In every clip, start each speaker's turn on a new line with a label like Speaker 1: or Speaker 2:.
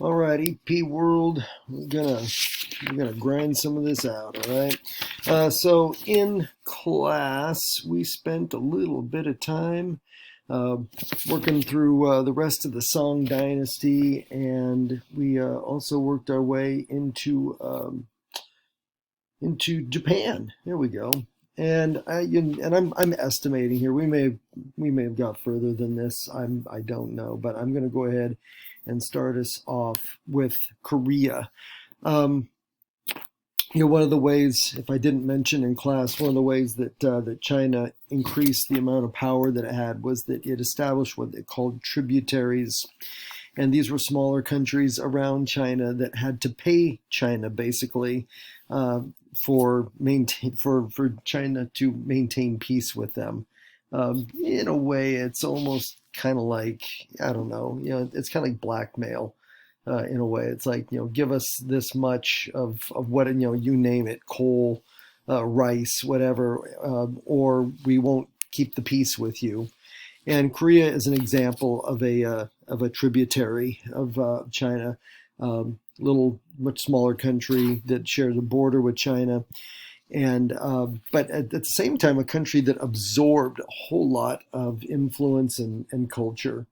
Speaker 1: All right, EP World, we're gonna grind some of this out. All right. So in class, we spent a little bit of time uh, working through the rest of the Song Dynasty, and we also worked our way into Japan. There we go. And I'm estimating here. We may have got further than this. I don't know, but I'm going to go ahead and start us off with Korea. Um, one of the ways, if I didn't mention in class, one of the ways that China increased the amount of power that it had was that it established what they called tributaries, and these were smaller countries around China that had to pay China basically uh, for China to maintain peace with them. In a way, it's almost kind of like, I don't know, it's kind of like blackmail. In a way, it's like, give us this much of what, you name it, coal, rice, whatever, or we won't keep the peace with you. And Korea is an example of a tributary of China, little much smaller country that shares a border with China, and but at the same time, a country that absorbed a whole lot of influence and culture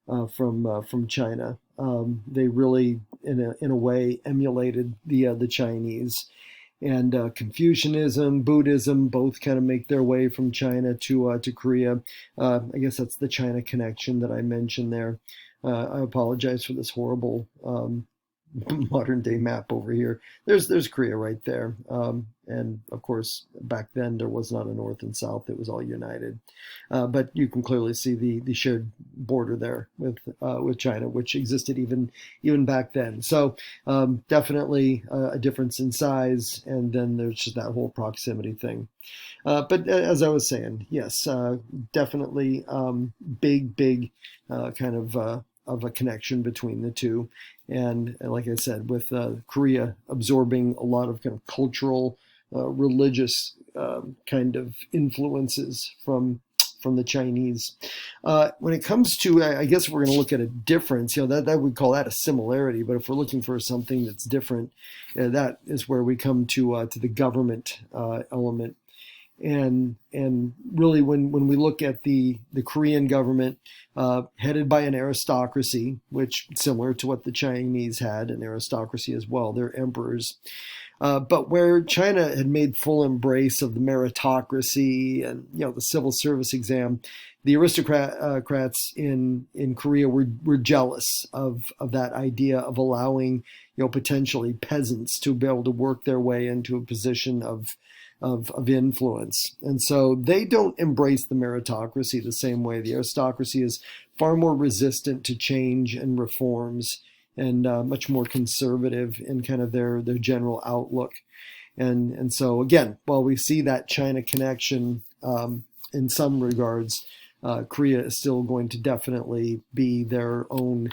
Speaker 1: from China. They really, in a way, emulated the Chinese, and Confucianism, Buddhism, both kind of make their way from China to Korea. I guess that's the China connection that I mentioned there. I apologize for this horrible modern day map over here. There's Korea right there, and of course back then there was not a north and south; it was all united. But you can clearly see the shared border there with China, which existed even back then. So definitely a difference in size, and then there's just that whole proximity thing. But as I was saying, yes, definitely big kind of a connection between the two. And like I said, with Korea absorbing a lot of kind of cultural, religious kind of influences from the Chinese. When it comes to, I guess we're going to look at a difference. That we call that a similarity. But if we're looking for something that's different, that is where we come to the government element. And really, when we look at the Korean government, headed by an aristocracy, which similar to what the Chinese had, an aristocracy as well, they're emperors. But where China had made full embrace of the meritocracy and the civil service exam, the aristocrats in Korea were jealous of that idea of allowing potentially peasants to be able to work their way into a position of influence. And so they don't embrace the meritocracy the same way. The aristocracy is far more resistant to change and reforms, and much more conservative in kind of their general outlook. And so again, while we see that China connection in some regards, Korea is still going to definitely be their own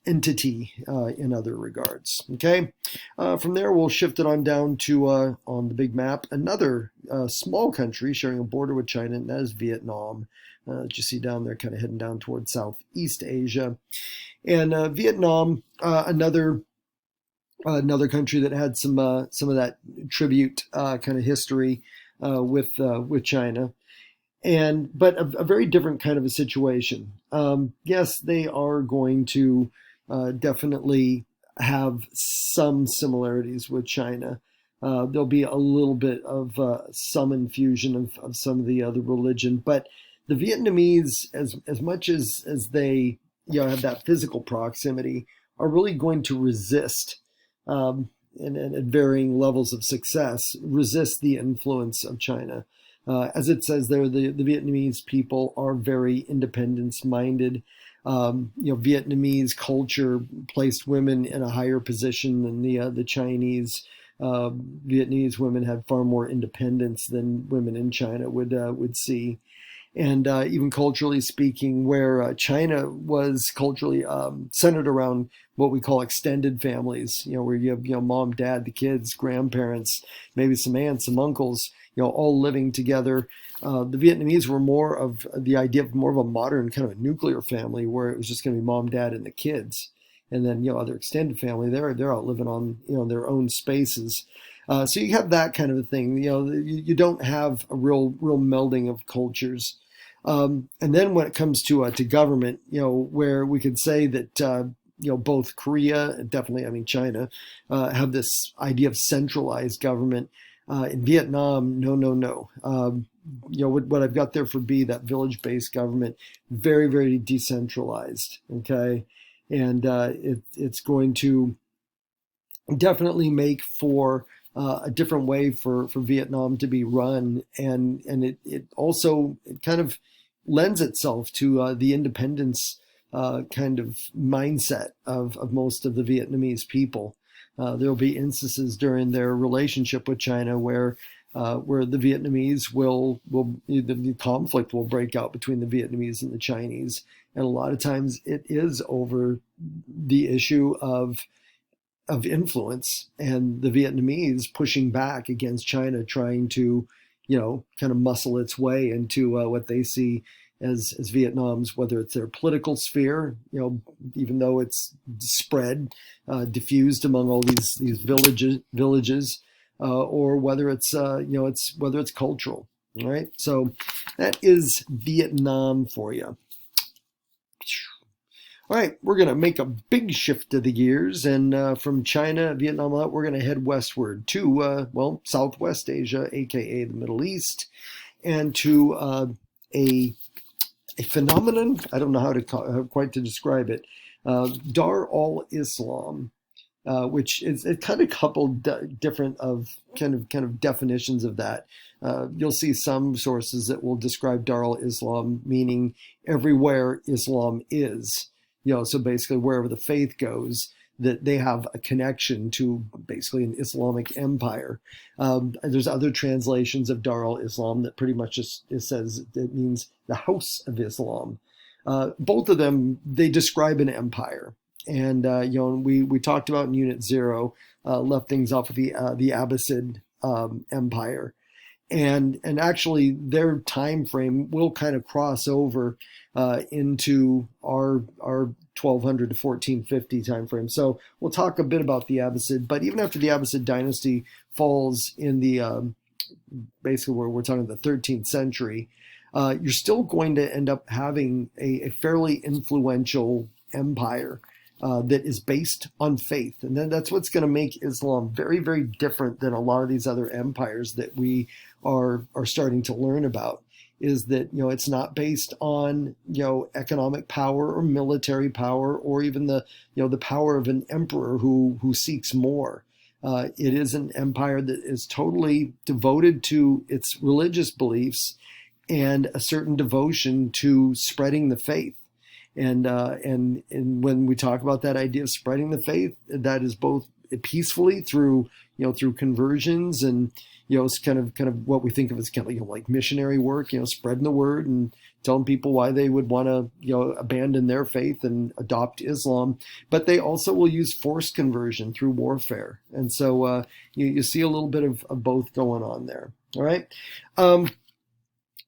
Speaker 1: entity in other regards. Okay, from there we'll shift it on down to on the big map another small country sharing a border with China, and that is Vietnam. That you see down there, kind of heading down towards Southeast Asia, and Vietnam, another country that had some of that tribute kind of history with China, and but a very different kind of a situation. Yes, they are going to definitely have some similarities with China. There'll be a little bit of some infusion of some of the other religion, but the Vietnamese, as much as they have that physical proximity, are really going to resist, and at varying levels of success, resist the influence of China. As it says there, the Vietnamese people are very independence minded. Vietnamese culture placed women in a higher position than the Chinese. Vietnamese women had far more independence than women in China would see. And even culturally speaking, where China was culturally centered around what we call extended families, where you have mom, dad, the kids, grandparents, maybe some aunts, some uncles, all living together. The Vietnamese were more of the idea of more of a modern kind of a nuclear family, where it was just going to be mom, dad, and the kids. and then other extended family, they're out living on their own spaces. So you have that kind of a thing. You don't have a real melding of cultures. And then when it comes to government, where we could say that both Korea, definitely, I mean China, have this idea of centralized government. In Vietnam, no. What I've got there for B, that village-based government, very, very decentralized. Okay, and it's going to definitely make for a different way for Vietnam to be run, and it also kind of lends itself to the independence kind of mindset of most of the Vietnamese people. There'll be instances during their relationship with China where the Vietnamese the conflict will break out between the Vietnamese and the Chinese, and a lot of times it is over the issue of influence, and the Vietnamese pushing back against China, trying to, kind of muscle its way into what they see as Vietnam's, whether it's their political sphere, even though it's spread, diffused among all these villages, or whether it's whether it's cultural. All right, so that is Vietnam for you. All right, we're going to make a big shift of the gears, and from China, Vietnam, we're going to head westward to, Southwest Asia, aka the Middle East, and to a phenomenon. I don't know how quite to describe it. Dar al-Islam, which is a kind of couple different of kind of definitions of that. You'll see some sources that will describe Dar al-Islam meaning everywhere Islam is. So basically wherever the faith goes, that they have a connection to basically an Islamic empire. There's other translations of Dar al-Islam that pretty much just it says it means the house of Islam. Both of them, they describe an empire. And we talked about in Unit 0, left things off with the Abbasid Empire. And actually their time frame will kind of cross over into our 1200 to 1450 time frame. So we'll talk a bit about the Abbasid, but even after the Abbasid dynasty falls in the basically where we're talking the 13th century, you're still going to end up having a fairly influential empire that is based on faith. And then that's what's going to make Islam very, very different than a lot of these other empires that we are starting to learn about, is that, it's not based on, economic power or military power or even the power of an emperor who seeks more. It is an empire that is totally devoted to its religious beliefs and a certain devotion to spreading the faith. And when we talk about that idea of spreading the faith, that is both peacefully through conversions and it's kind of what we think of as kind of like missionary work, spreading the word and telling people why they would want to abandon their faith and adopt Islam. But they also will use forced conversion through warfare, and so you see a little bit of both going on there. All right.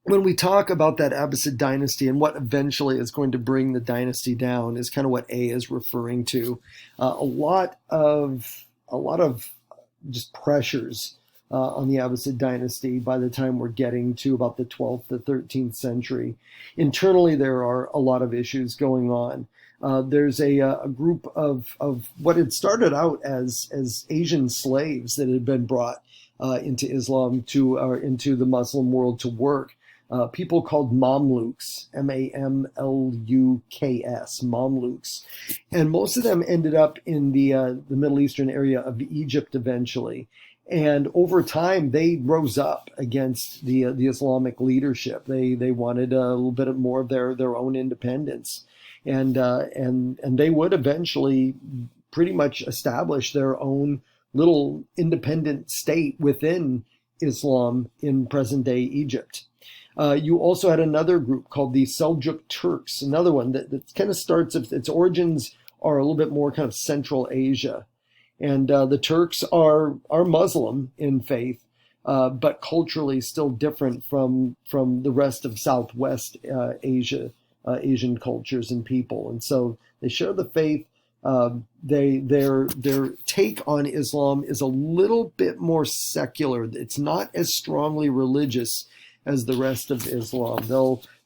Speaker 1: When we talk about that Abbasid dynasty and what eventually is going to bring the dynasty down is kind of what A is referring to. A lot of just pressures on the Abbasid dynasty by the time we're getting to about the 12th to 13th century. Internally, there are a lot of issues going on. There's a group of what had started out as Asian slaves that had been brought into Islam into the Muslim world to work. People called Mamluks, Mamluks, Mamluks, and most of them ended up in the Middle Eastern area of Egypt eventually. And over time, they rose up against the Islamic leadership. They wanted a little bit more of their own independence, and they would eventually pretty much establish their own little independent state within Islam in present-day Egypt. You also had another group called the Seljuk Turks, another one that kind of starts, its origins are a little bit more kind of Central Asia. And the Turks are Muslim in faith, but culturally still different from the rest of Southwest Asia, Asian cultures and people. And so they share the faith, Their take on Islam is a little bit more secular. It's not as strongly religious as the rest of Islam.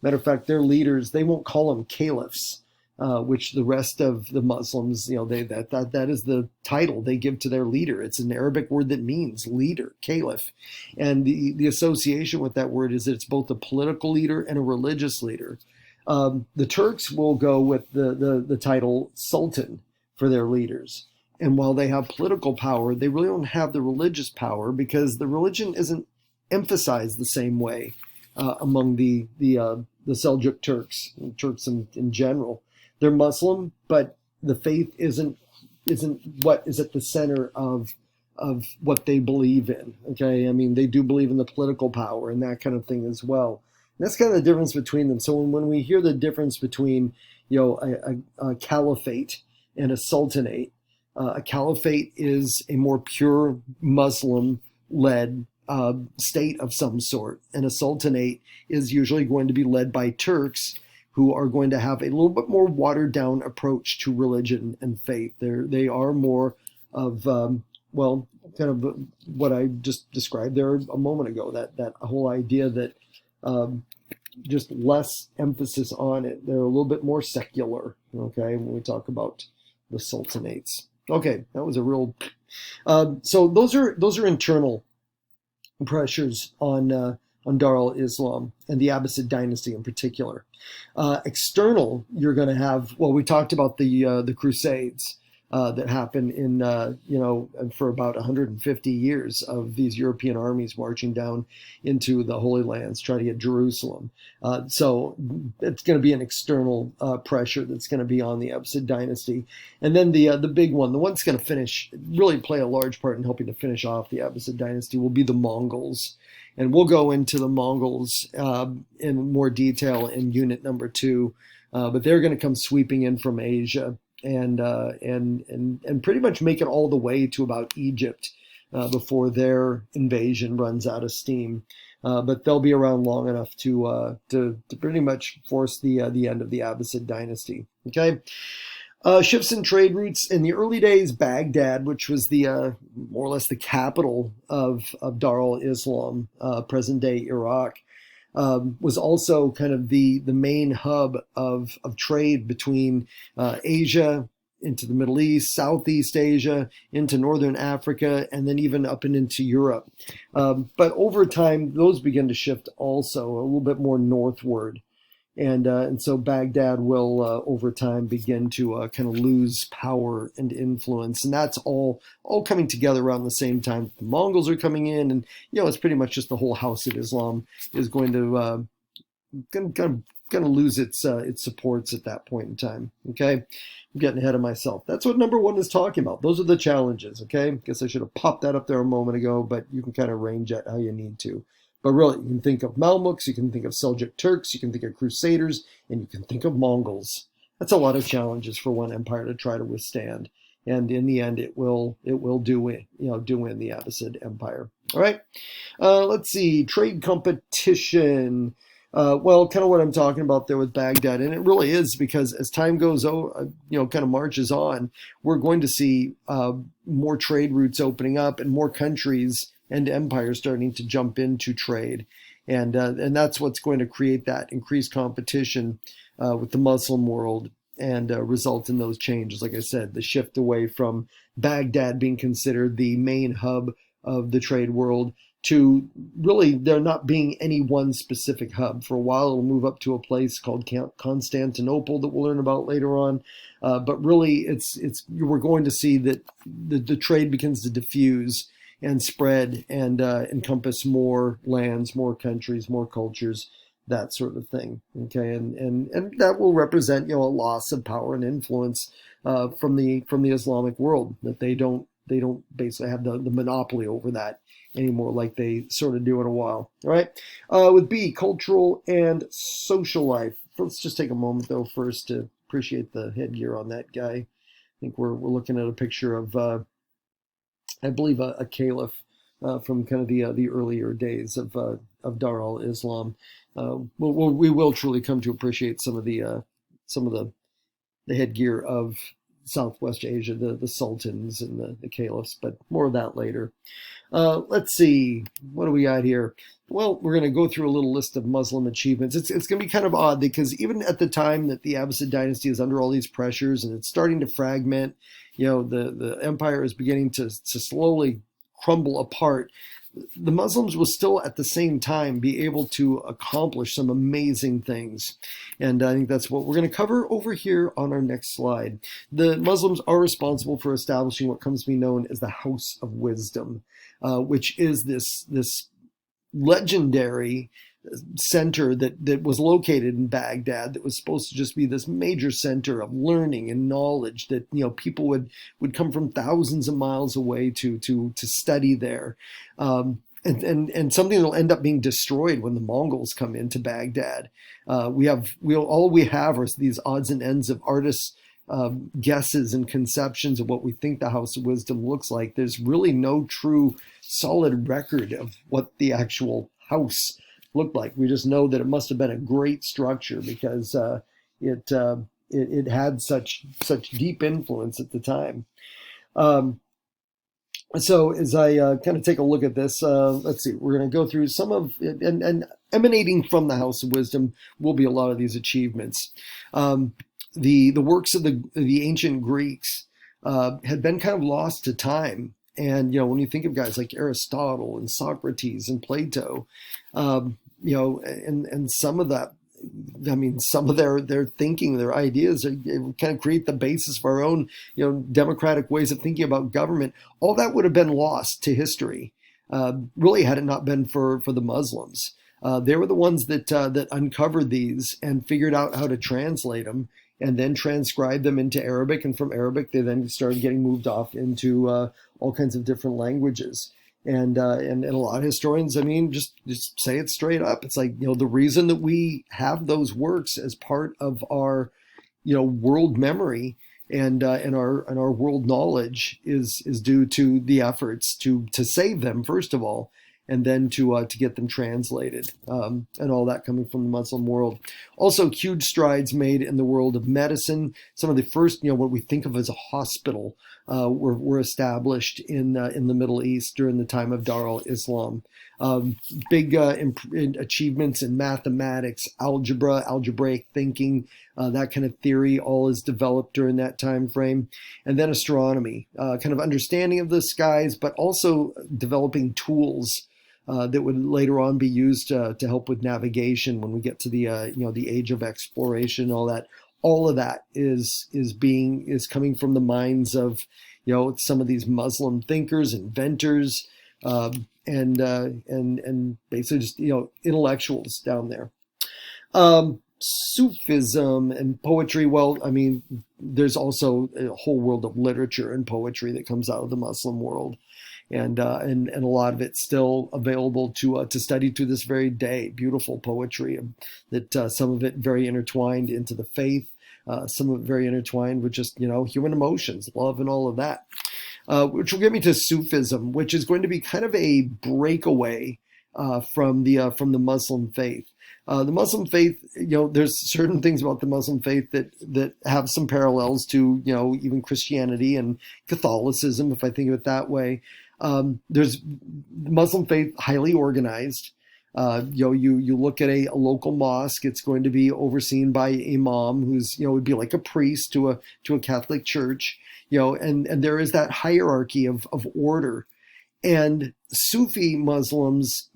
Speaker 1: Matter of fact, their leaders, they won't call them caliphs, which the rest of the Muslims, that is the title they give to their leader. It's an Arabic word that means leader, caliph, and the association with that word is that it's both a political leader and a religious leader. The Turks will go with the title sultan for their leaders. And while they have political power, they really don't have the religious power because the religion isn't emphasized the same way among the Seljuk Turks, Turks in general. They're Muslim, but the faith isn't what is at the center of what they believe in. Okay, I mean they do believe in the political power and that kind of thing as well. And that's kind of the difference between them. So when we hear the difference between a caliphate and a sultanate, a caliphate is a more pure Muslim-led state of some sort, and a sultanate is usually going to be led by Turks who are going to have a little bit more watered down approach to religion and faith. They are more of kind of what I just described there a moment ago. That whole idea that just less emphasis on it. They're a little bit more secular. Okay, when we talk about the sultanates. Okay, that was a real. So those are internal pressures on Dar al-Islam and the Abbasid dynasty in particular. External, you're going to have. Well, we talked about the Crusades that happened in for about 150 years of these European armies marching down into the Holy Lands, trying to get Jerusalem. So it's going to be an external pressure that's going to be on the Abbasid dynasty, and then the big one, the one that's going to really play a large part in helping to finish off the Abbasid dynasty, will be the Mongols. And we'll go into the Mongols in more detail in unit number 2, but they're going to come sweeping in from Asia and pretty much make it all the way to about Egypt before their invasion runs out of steam. But they'll be around long enough to pretty much force the end of the Abbasid dynasty. Okay. Shifts in trade routes in the early days. Baghdad, which was the more or less the capital of Dar al-Islam, present day Iraq, was also kind of the main hub of trade between Asia into the Middle East, Southeast Asia, into Northern Africa, and then even up and into Europe. But over time, those begin to shift also a little bit more northward. And so Baghdad will, over time, begin to kind of lose power and influence, and that's all coming together around the same time. The Mongols are coming in, and it's pretty much just the whole House of Islam is going to kind of lose its supports at that point in time. Okay, I'm getting ahead of myself. That's what number 1 is talking about. Those are the challenges. Okay, guess I should have popped that up there a moment ago, but you can kind of range it how you need to. But really, you can think of Mamluks, you can think of Seljuk Turks, you can think of Crusaders, and you can think of Mongols. That's a lot of challenges for one empire to try to withstand. And in the end, it will do win the Abbasid Empire. All right. Let's see. Trade competition. Well, kind of what I'm talking about there with Baghdad, and it really is because as time goes, kind of marches on, we're going to see more trade routes opening up and more countries and empires starting to jump into trade, and that's what's going to create that increased competition with the Muslim world and result in those changes. Like I said, the shift away from Baghdad being considered the main hub of the trade world to really there not being any one specific hub. For a while, it'll move up to a place called Constantinople that we'll learn about later on. But really, we're going to see that the trade begins to diffuse and spread and encompass more lands, more countries, more cultures, that sort of thing. Okay, and that will represent a loss of power and influence from the Islamic world, that they don't basically have the monopoly over that anymore like they sort of do in a while. All right, with B, cultural and social life. Let's just take a moment though first to appreciate the headgear on that guy. I think we're looking at a picture of I believe a caliph from kind of the earlier days of Dar al-Islam. We will truly come to appreciate some of the headgear of Southwest Asia, the sultans and the caliphs, but more of that later. Let's see, what do we got here? Well, we're going to go through a little list of Muslim achievements. It's going to be kind of odd because even at the time that the Abbasid dynasty is under all these pressures and it's starting to fragment, the empire is beginning to slowly crumble apart. The Muslims will still at the same time be able to accomplish some amazing things. And I think that's what we're going to cover over here on our next slide. The Muslims are responsible for establishing what comes to be known as the House of Wisdom, which is this legendary center that was located in Baghdad that was supposed to just be this major center of learning and knowledge that people would come from thousands of miles away to study there, and something that'll end up being destroyed when the Mongols come into Baghdad. All we have are these odds and ends of artists' guesses and conceptions of what we think the House of Wisdom looks like. There's really no true solid record of what the actual house looked like. We just know that it must have been a great structure because it had such deep influence at the time. So as I kind of take a look at this, let's see, we're going to go through some of it, and emanating from the House of Wisdom will be a lot of these achievements. The works of the ancient Greeks had been kind of lost to time. And, when you think of guys like Aristotle and Socrates and Plato, and some of that, some of their thinking, their ideas kind of create the basis for our own, democratic ways of thinking about government. All that would have been lost to history, really, had it not been for the Muslims. They were the ones that uncovered these and figured out how to translate them and then transcribe them into Arabic. And from Arabic, they then started getting moved off into all kinds of different languages. And a lot of historians, just say it straight up. It's like, the reason that we have those works as part of our, world memory and our world knowledge is due to the efforts to save them, first of all, and then to get them translated, and all that coming from the Muslim world. Also, huge strides made in the world of medicine. Some of the first, what we think of as a hospital, were established in the Middle East during the time of Dar al-Islam. Big achievements in mathematics, algebra, algebraic thinking, that kind of theory all is developed during that time frame. And then astronomy, kind of understanding of the skies, but also developing tools that would later on be used to help with navigation when we get to the age of exploration and all that. All of that is coming from the minds of some of these Muslim thinkers, inventors, and basically just intellectuals down there. Sufism and poetry. Well, there's also a whole world of literature and poetry that comes out of the Muslim world. And a lot of it's still available to study to this very day. Beautiful poetry that some of it very intertwined into the faith, some of it very intertwined with just human emotions, love, and all of that. Which will get me to Sufism, which is going to be kind of a breakaway from the Muslim faith. The Muslim faith, there's certain things about the Muslim faith that have some parallels to even Christianity and Catholicism, if I think of it that way. There's Muslim faith highly organized. You look at a local mosque, it's going to be overseen by an imam who's would be like a priest to a Catholic church, and there is that hierarchy of order. And Sufi Muslims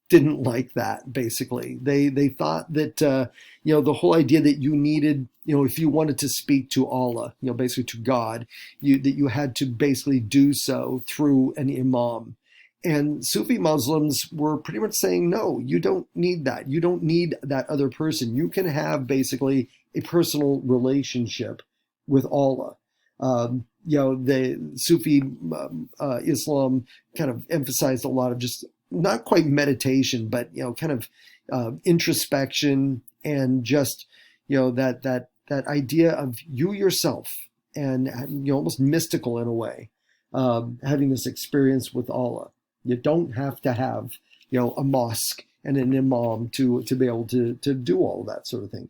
Speaker 1: didn't like that. Basically, they thought that the whole idea that you needed, if you wanted to speak to Allah, basically to God, that you had to basically do so through an imam. And Sufi Muslims were pretty much saying, no, you don't need that. You don't need that other person. You can have basically a personal relationship with Allah. The Sufi Islam kind of emphasized a lot of just not quite meditation, but kind of introspection and just that idea of you yourself and almost mystical in a way, having this experience with Allah. You don't have to have a mosque and an imam to be able to do all of that sort of thing.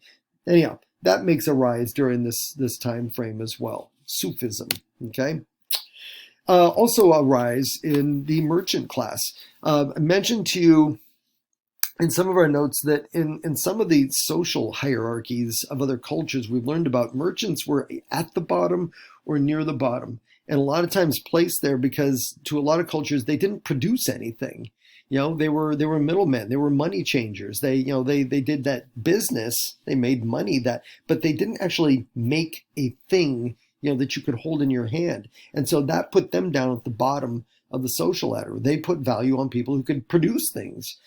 Speaker 1: Anyhow, that makes a rise during this time frame as well. Sufism. Okay. Also a rise in the merchant class. I mentioned to you in some of our notes that in some of the social hierarchies of other cultures we've learned about, merchants were at the bottom or near the bottom, and a lot of times placed there because to a lot of cultures they didn't produce anything. They were middlemen, they were money changers. They did that business, they made money, that but they didn't actually make a thing that you could hold in your hand. And so that put them down at the bottom of the social ladder. They put value on people who could produce things.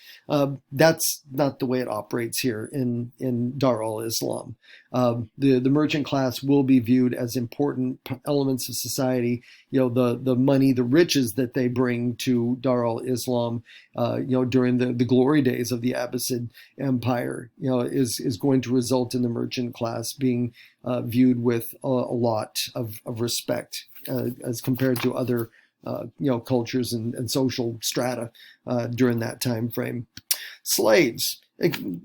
Speaker 1: That's not the way it operates here in Dar al-Islam. The merchant class will be viewed as important elements of society. The money, the riches that they bring to Dar al-Islam, during the glory days of the Abbasid Empire, is going to result in the merchant class being viewed with a lot of respect as compared to other cultures and social strata during that time frame. Slaves.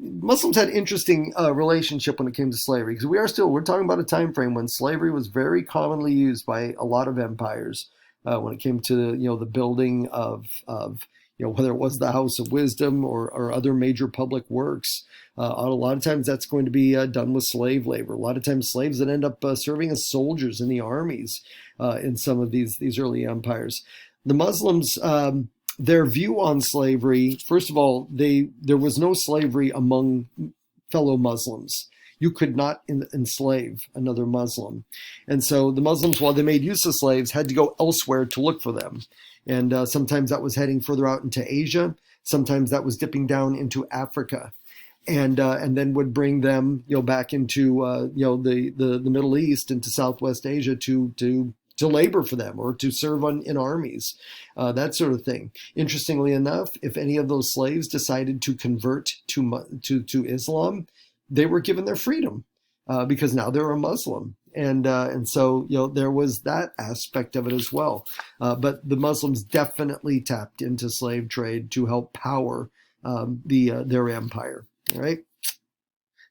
Speaker 1: Muslims had interesting relationship when it came to slavery, because we're talking about a time frame when slavery was very commonly used by a lot of empires when it came to the building of whether it was the House of Wisdom or other major public works. A lot of times that's going to be done with slave labor. A lot of times slaves that end up serving as soldiers in the armies in some of these early empires. The Muslims, their view on slavery, first of all, there was no slavery among fellow Muslims. You could not enslave another Muslim. And so the Muslims, while they made use of slaves, had to go elsewhere to look for them. And sometimes that was heading further out into Asia. Sometimes that was dipping down into Africa. And then would bring them, back into, the Middle East, into Southwest Asia to labor for them or to serve in armies, that sort of thing. Interestingly enough, if any of those slaves decided to convert to Islam, they were given their freedom because now they're a Muslim. And so, there was that aspect of it as well. But the Muslims definitely tapped into slave trade to help power their empire. All right.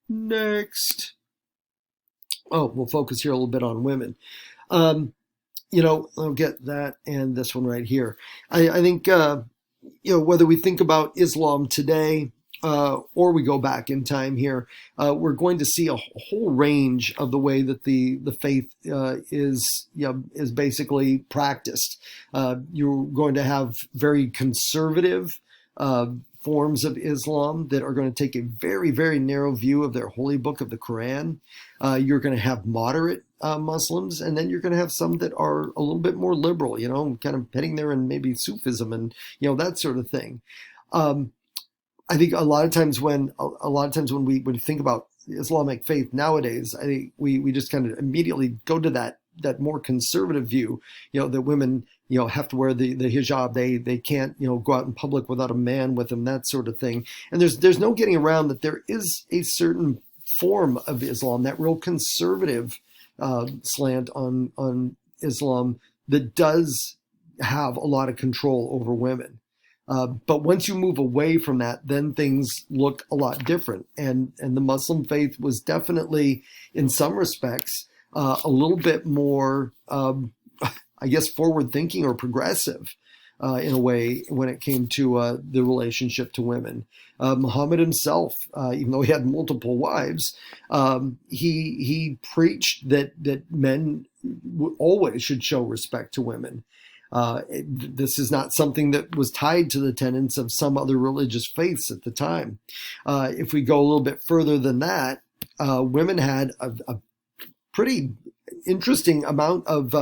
Speaker 1: Next. Oh, we'll focus here a little bit on women. I'll get that and this one right here. I think, whether we think about Islam today or we go back in time here, we're going to see a whole range of the way that the faith is basically practiced. You're going to have very conservative forms of Islam that are going to take a very, very narrow view of their holy book of the Quran. You're going to have moderate Muslims, and then you're going to have some that are a little bit more liberal, kind of heading there in maybe Sufism and, that sort of thing. I think a lot of times when we think about Islamic faith nowadays, I think we just kind of immediately go to that more conservative view, that women, have to wear the hijab. They can't, go out in public without a man with them, that sort of thing. And there's no getting around that there is a certain form of Islam, that real conservative slant on Islam, that does have a lot of control over women. But once you move away from that, then things look a lot different. And the Muslim faith was definitely, in some respects, a little bit more, forward thinking or progressive in a way when it came to the relationship to women. Muhammad himself, even though he had multiple wives, he preached that men always should show respect to women. This is not something that was tied to the tenets of some other religious faiths at the time. If we go a little bit further than that, women had a pretty interesting amount of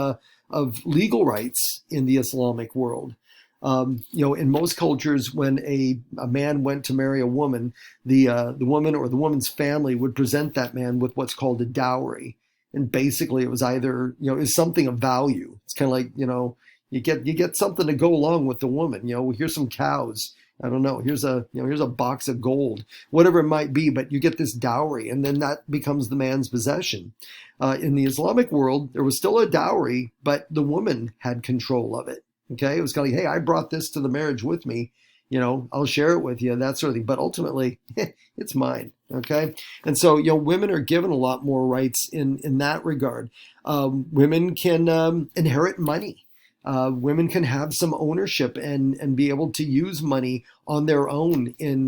Speaker 1: legal rights in the Islamic world. In most cultures, when a man went to marry a woman, the woman or the woman's family would present that man with what's called a dowry. And basically it was either, is something of value. It's kind of like, you get something to go along with the woman. Here's some cows. I don't know. Here's a box of gold, whatever it might be. But you get this dowry, and then that becomes the man's possession. In the Islamic world, there was still a dowry, but the woman had control of it. Okay, it was kind of like, hey, I brought this to the marriage with me, I'll share it with you, that sort of thing. But ultimately, it's mine. Okay. And so, women are given a lot more rights in that regard. Women can inherit money. Women can have some ownership and be able to use money on their own in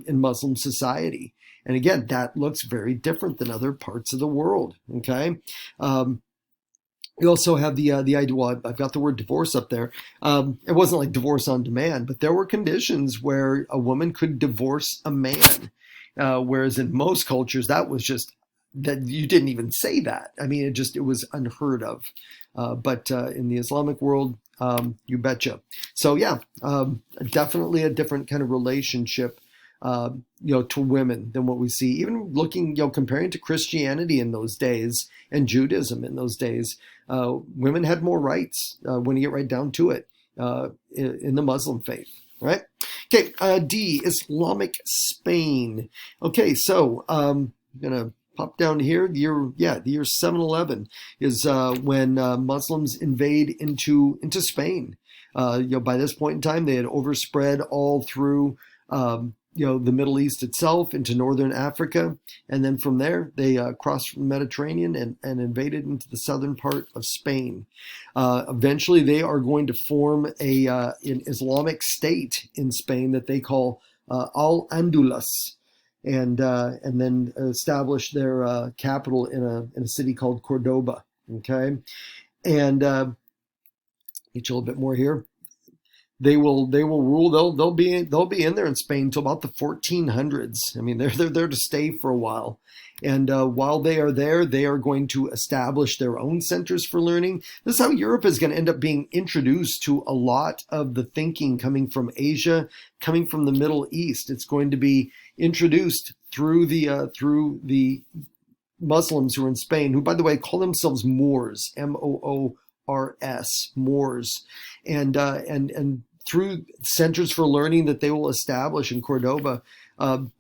Speaker 1: Muslim society. And again, that looks very different than other parts of the world. Okay. We also have the idea. Well, I've got the word divorce up there. It wasn't like divorce on demand, but there were conditions where a woman could divorce a man, whereas in most cultures that was just that you didn't even say that. I mean, it was unheard of. But in the Islamic world, you betcha. So yeah, definitely a different kind of relationship, to women than what we see. Even looking, comparing to Christianity in those days and Judaism in those days, women had more rights when you get right down to it in the Muslim faith. Right? Okay. D, Islamic Spain. Okay, so I'm gonna pop down here. The year 711 is when Muslims invade into Spain. By this point in time, they had overspread all through the Middle East itself into northern Africa, and then from there they crossed from the Mediterranean and invaded into the southern part of Spain. Eventually, they are going to form an Islamic state in Spain that they call Al-Andalus. And then establish their capital in a city called Cordoba. Okay, and get you a little bit more here. They will rule. They'll be in there in Spain till about the 1400s. I mean, they're there to stay for a while. And while they are there, they are going to establish their own centers for learning. This is how Europe is going to end up being introduced to a lot of the thinking coming from Asia, coming from the Middle East. It's going to be introduced through the Muslims who are in Spain, who, by the way, call themselves Moors, Moors, Moors, and through centers for learning that they will establish in Cordoba.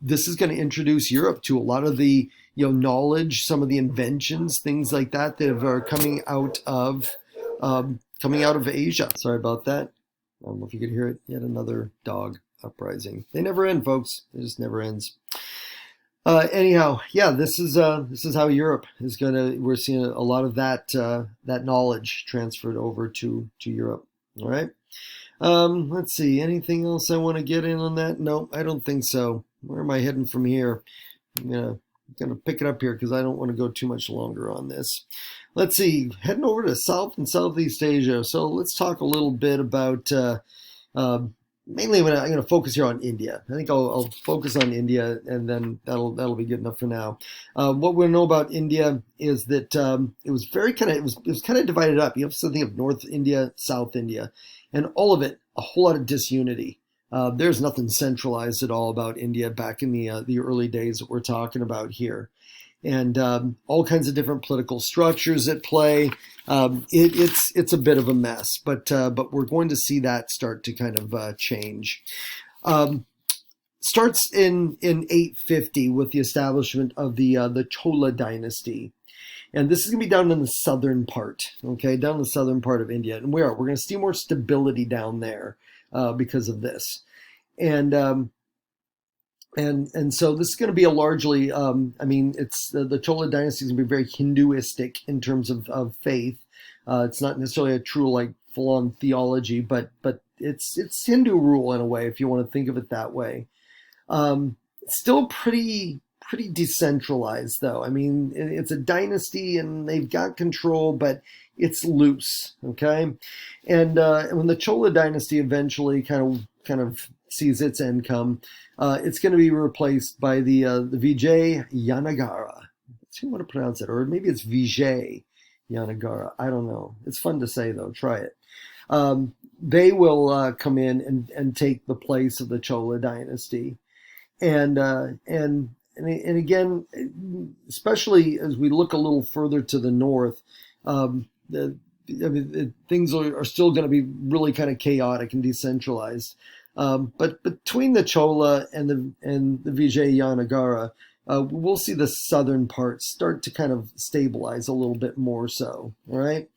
Speaker 1: This is going to introduce Europe to a lot of the knowledge, some of the inventions, things like that are coming out of Asia. Sorry about that. I don't know if you could hear it. Yet another dog uprising. They never end, folks. It just never ends. Anyhow, yeah, this is how Europe is gonna. We're seeing a lot of that knowledge transferred over to Europe. All right. Let's see. Anything else I want to get in on that? No, I don't think so. Where am I heading from here? I'm gonna pick it up here because I don't want to go too much longer on this. Let's see. Heading over to South and Southeast Asia. So let's talk a little bit about. Mainly, I'm going to focus here on India. I think I'll focus on India, and then that'll be good enough for now. What we know about India is that it was kind of divided up. You have something of North India, South India, and all of it a whole lot of disunity. There's nothing centralized at all about India back in the early days that we're talking about here. And all kinds of different political structures at play. It's a bit of a mess, but we're going to see that start to kind of change. Starts in 850 with the establishment of the Chola dynasty, and this is going to be down in the southern part. Okay, down in the southern part of India, and we're going to see more stability down there because of this, and so this is going to be a largely, it's the Chola dynasty is going to be very Hinduistic in terms of faith. It's not necessarily a true like full-on theology, but it's Hindu rule in a way, if you want to think of it that way. Still pretty decentralized though. I mean, it's a dynasty and they've got control, but it's loose. Okay, and when the Chola dynasty eventually kind of sees its end come, it's going to be replaced by the Vijay Yanagara. Let's see how to pronounce it, or maybe it's Vijay Yanagara. I don't know. It's fun to say though. Try it. They will come in and take the place of the Chola dynasty, and again, especially as we look a little further to the north, things are still going to be really kind of chaotic and decentralized. But between the Chola and the Vijayanagara, we'll see the southern part start to kind of stabilize a little bit more so. All right.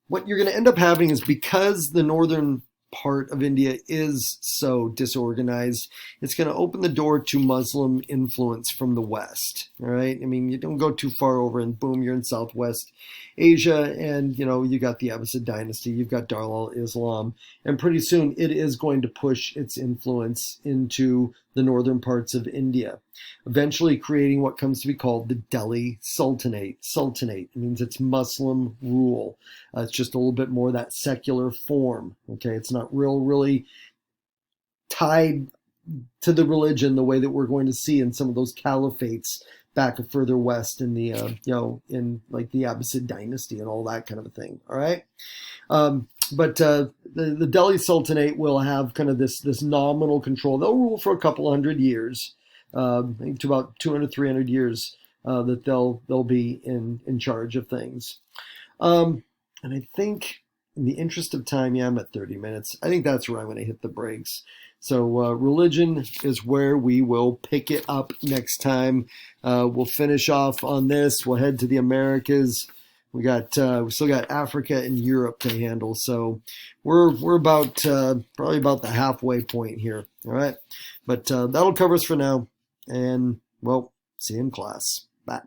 Speaker 1: What you're going to end up having is, because the northern part of India is so disorganized, it's going to open the door to Muslim influence from the West. All right. I mean, you don't go too far over and boom, you're in Southwest Asia, and you got the Abbasid dynasty, you've got Darul Islam, and pretty soon it is going to push its influence into the northern parts of India, eventually creating what comes to be called the Delhi Sultanate. Sultanate means it's Muslim rule. It's just a little bit more that secular form. Okay, it's not really tied to the religion the way that we're going to see in some of those caliphates back further west in the in like the Abbasid dynasty and all that kind of a thing. All right. But the Delhi Sultanate will have kind of this nominal control. They'll rule for a couple hundred years, I think to about 200, 300 years that they'll be in charge of things. And I think in the interest of time, yeah, I'm at 30 minutes. I think that's where I'm going to hit the brakes. So religion is where we will pick it up next time. We'll finish off on this. We'll head to the Americas. We still got Africa and Europe to handle. So we're about probably about the halfway point here. All right, but that'll cover us for now. And well, see you in class. Bye.